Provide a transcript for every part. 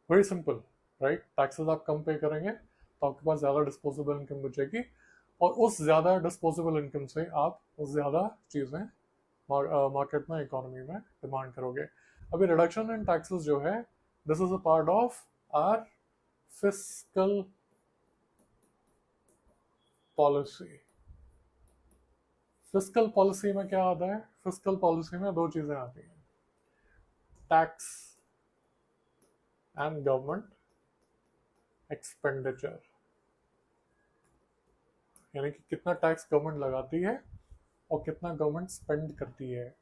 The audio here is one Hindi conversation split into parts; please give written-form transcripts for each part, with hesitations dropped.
Very simple, right? टैक्सेस आप कम पे करेंगे तो आपके पास ज़्यादा डिस्पोजेबल इनकम बचेगी, और उस ज़्यादा डिस्पोजेबल इनकम से आप ज़्यादा चीज़ें मार्केट में, इकोनॉमी में डिमांड करोगे। अभी रिडक्शन इन टैक्सेस जो है, this is a part of our fiscal policy. Fiscal policy में क्या आता है? फिस्कल पॉलिसी में दो चीज़ें आती हैं, टैक्स एंड गवर्नमेंट एक्सपेंडिचर, यानी कि कितना टैक्स गवर्नमेंट लगाती है और कितना गवर्नमेंट स्पेंड करती है।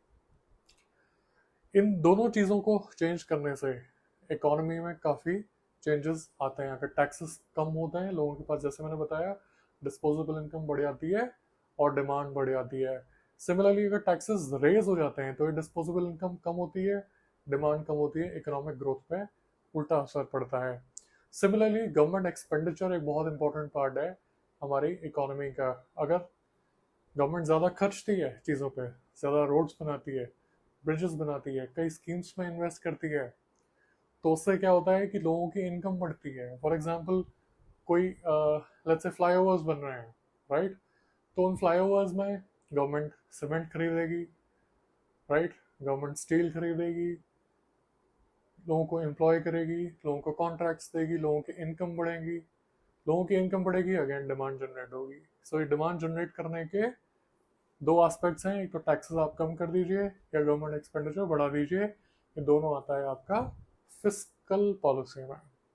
इन दोनों चीज़ों को चेंज करने से इकोनॉमी में काफ़ी चेंजेस आते हैं। अगर टैक्सेस कम होते हैं लोगों के पास, जैसे मैंने बताया, डिस्पोजेबल इनकम बढ़ जाती है और डिमांड बढ़ जाती है। सिमिलरली अगर टैक्सेस रेज हो जाते हैं तो ये डिस्पोजेबल इनकम कम होती है, डिमांड कम होती है, इकोनॉमिक ग्रोथ पे उल्टा असर पड़ता है। सिमिलरली गवर्नमेंट एक्सपेंडिचर एक बहुत इंपॉर्टेंट पार्ट है हमारी इकोनॉमी का। अगर गवर्नमेंट ज़्यादा खर्चती है चीज़ों पे, ज़्यादा रोड्स बनाती है, ब्रिजेस बनाती है, कई स्कीम्स में इन्वेस्ट करती है, तो उससे क्या होता है कि लोगों की इनकम बढ़ती है। फॉर एग्जांपल कोई लेट्स से फ्लाईओवर्स बन रहे हैं, राइट? तो उन फ्लाईओवर्स में गवर्नमेंट सीमेंट खरीदेगी, राइट? गवर्नमेंट स्टील खरीदेगी, लोगों को एम्प्लॉय करेगी, लोगों को कॉन्ट्रैक्ट्स देगी, लोगों की इनकम बढ़ेगी, लोगों की इनकम बढ़ेगी, अगेन डिमांड जनरेट होगी। सो ये डिमांड जनरेट करने के दो एस्पेक्ट्स हैं, एक तो टैक्सेस आप कम कर दीजिए या गवर्नमेंट एक्सपेंडिचर बढ़ा दीजिए, ये दोनों आता है आपका फिस्कल पॉलिसी में।